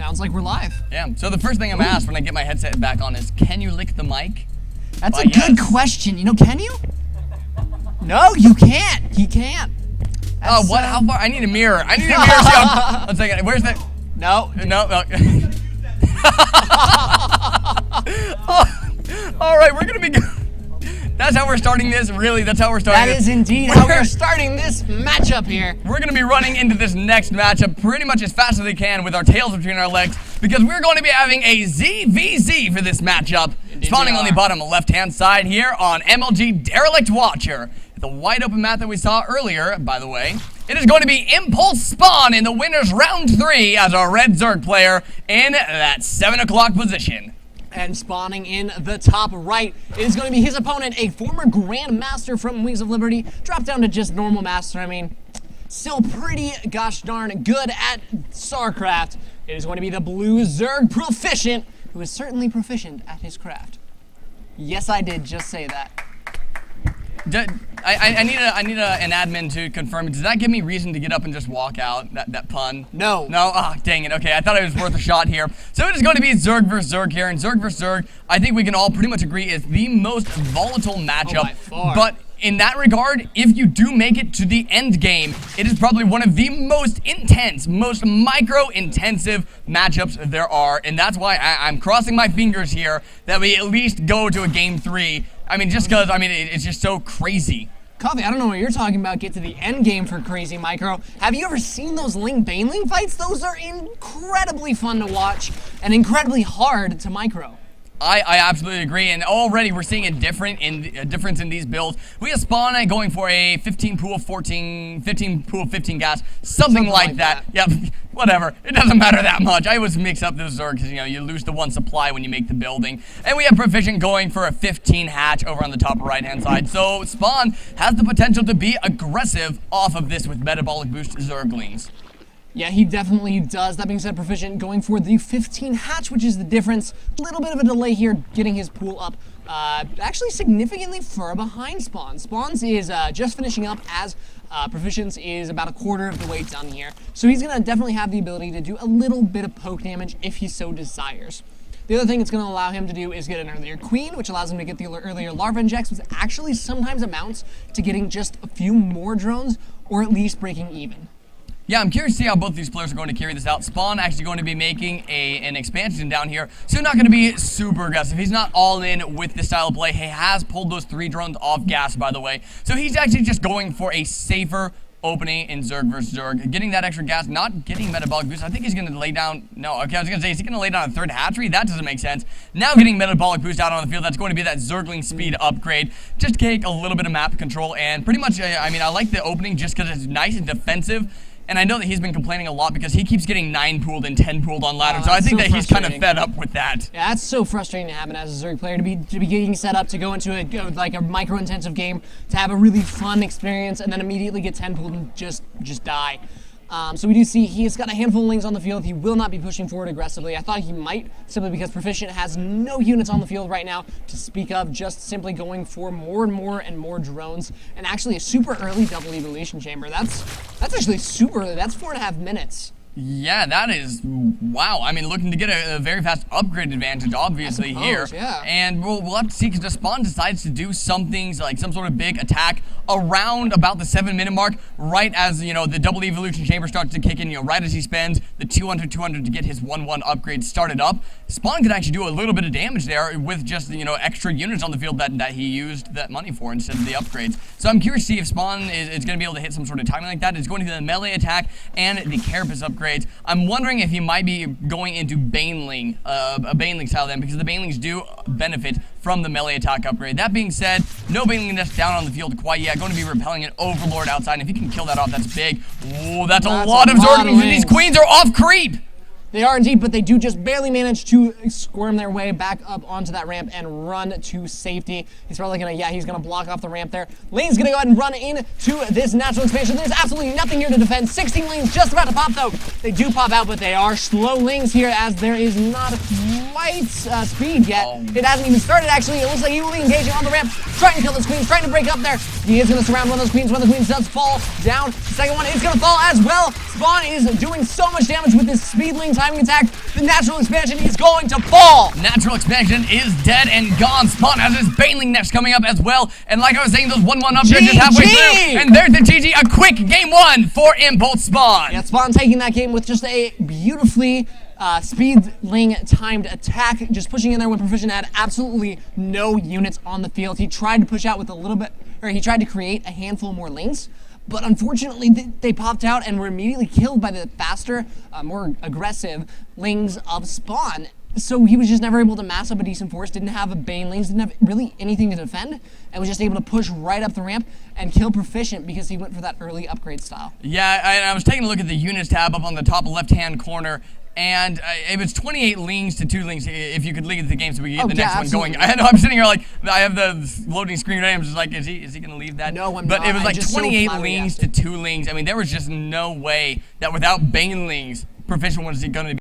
Sounds like we're live. Yeah, so the first thing I'm asked when I get my headset back on is, can you lick the mic? That's a good question. You know, can you? No, you can't. He can't. Oh, what? How far? I need a mirror. I need a mirror. See, one second. Where's that? No. No. All right, we're going to be good. That's how we're starting this. Really, that's how we're starting this. That is indeed how we're starting this matchup here. We're going to be running into this next matchup pretty much as fast as we can with our tails between our legs because we're going to be having a ZVZ for this matchup. Indeed spawning on the bottom left-hand side here on MLG Derelict Watcher. The wide open map that we saw earlier, by the way. It is going to be Impulse Spawn in the winner's round 3 as our red Zerg player in that 7 o'clock position. And spawning in the top right is going to be his opponent, a former Grandmaster from Wings of Liberty, dropped down to just normal Master. I mean, still pretty gosh darn good at StarCraft. It is going to be the blue Zerg Proficient, who is certainly proficient at his craft. Yes, I did just say that. I need an admin to confirm. Does that give me reason to get up and just walk out? That pun? No. No? Ah, dang it. Okay, I thought it was worth a shot here. So it is going to be Zerg versus Zerg here, and Zerg versus Zerg, I think we can all pretty much agree is the most volatile matchup. By far. But in that regard, if you do make it to the end game, it is probably one of the most intense, most micro-intensive matchups there are, and that's why I'm crossing my fingers here that we at least go to a game 3. I mean, just because, I mean, it's just so crazy. Coffee, I don't know what you're talking about. Get to the end game for Crazy Micro. Have you ever seen those Ling-Baneling fights? Those are incredibly fun to watch and incredibly hard to micro. I absolutely agree, and already we're seeing a difference in these builds. We have Spawn going for a 15 pool 15 gas, something like that. Yep, whatever. It doesn't matter that much. I always mix up those Zerg because, you know, you lose the one supply when you make the building. And we have Proficient going for a 15 hatch over on the top right-hand side. So Spawn has the potential to be aggressive off of this with metabolic boost Zerglings. Yeah, he definitely does. That being said, Proficient going for the 15 hatch, which is the difference. A little bit of a delay here getting his pool up. Actually significantly far behind Spawn. Spawn's is just finishing up as Proficient's is about a quarter of the way done here. So he's going to definitely have the ability to do a little bit of poke damage if he so desires. The other thing it's going to allow him to do is get an earlier queen, which allows him to get the earlier larva injects, which actually sometimes amounts to getting just a few more drones, or at least breaking even. Yeah, I'm curious to see how both these players are going to carry this out. Spawn actually going to be making an expansion down here, so not going to be super aggressive. He's not all in with this style of play. He has pulled those 3 drones off gas, by the way. So he's actually just going for a safer opening in Zerg versus Zerg. Getting that extra gas, not getting metabolic boost. I think he's going to lay down, no, okay, I was going to say, is he going to lay down a 3rd hatchery? That doesn't make sense. Now getting metabolic boost out on the field, that's going to be that Zergling speed upgrade. Just take a little bit of map control, and pretty much, I mean, I like the opening just because it's nice and defensive. And I know that he's been complaining a lot because he keeps getting 9 pooled and 10 pooled on ladder, so I think that he's kind of fed up with that. Yeah, that's so frustrating to happen as a Zerg player, to be getting set up to go into like a micro-intensive game, to have a really fun experience, and then immediately get 10 pooled and just die. So we do see he's got a handful of lings on the field. He will not be pushing forward aggressively. I thought he might, simply because Proficient has no units on the field right now to speak of, just simply going for more and more drones, and actually a super early double evolution chamber. That's actually super early. That's 4.5 minutes. Yeah, that is, wow. I mean, looking to get a very fast upgrade advantage, obviously, here. Yeah. And we'll have to see, because the Spawn decides to do some things, like some sort of big attack around about the 7-minute mark, right as, you know, the double evolution chamber starts to kick in, you know, right as he spends the 200 to get his 1-1 upgrade started up. Spawn could actually do a little bit of damage there with just, you know, extra units on the field that he used that money for instead of the upgrades. So I'm curious to see if Spawn is going to be able to hit some sort of timing like that. It's going to be the melee attack and the carapace upgrades. I'm wondering if he might be going into Baneling, a Baneling style then, because the Banelings do benefit from the melee attack upgrade. That being said, no Baneling nest down on the field quite yet. Going to be repelling an Overlord outside, and if he can kill that off, that's big. Whoa, that's a lot of Zerglings, and these queens are off creep! They are indeed, but they do just barely manage to squirm their way back up onto that ramp and run to safety. He's probably gonna, yeah, he's gonna block off the ramp there. Lane's gonna go ahead and run into this natural expansion. There's absolutely nothing here to defend. 16 lanes just about to pop though. They do pop out, but they are slow lanes here as there is not quite speed yet. It hasn't even started actually. It looks like he will be engaging on the ramp, trying to kill those queens, trying to break up there. He is gonna surround one of those queens. One of the queens does fall down. The second one is gonna fall as well. Spawn is doing so much damage with this speedling timing attack. The natural expansion is going to fall. Natural expansion is dead and gone. Spawn has his Baneling next coming up as well. And like I was saying, those 1-1 upgrades is halfway through. And there's the GG, a quick game 1 for Impulse Spawn. Yeah, Spawn taking that game with just a beautifully speedling timed attack, just pushing in there when Proficient had absolutely no units on the field. He tried to push out with a little bit, or he tried to create a handful more lings, but unfortunately they popped out and were immediately killed by the faster, more aggressive lings of Spawn. So he was just never able to mass up a decent force, didn't have a Banelings, didn't have really anything to defend, and was just able to push right up the ramp and kill Proficient because he went for that early upgrade style. Yeah, I was taking a look at the units tab up on the top left-hand corner, and it was 28 lings to 2 lings if you could lead the game so we can get the next one going. I know, I'm sitting here like, I have the loading screen right. I'm just like, is he going to leave that? No, I'm but not. It was like 28 lings to 2 lings. I mean, there was just no way that without Banelings, Proficient was going to be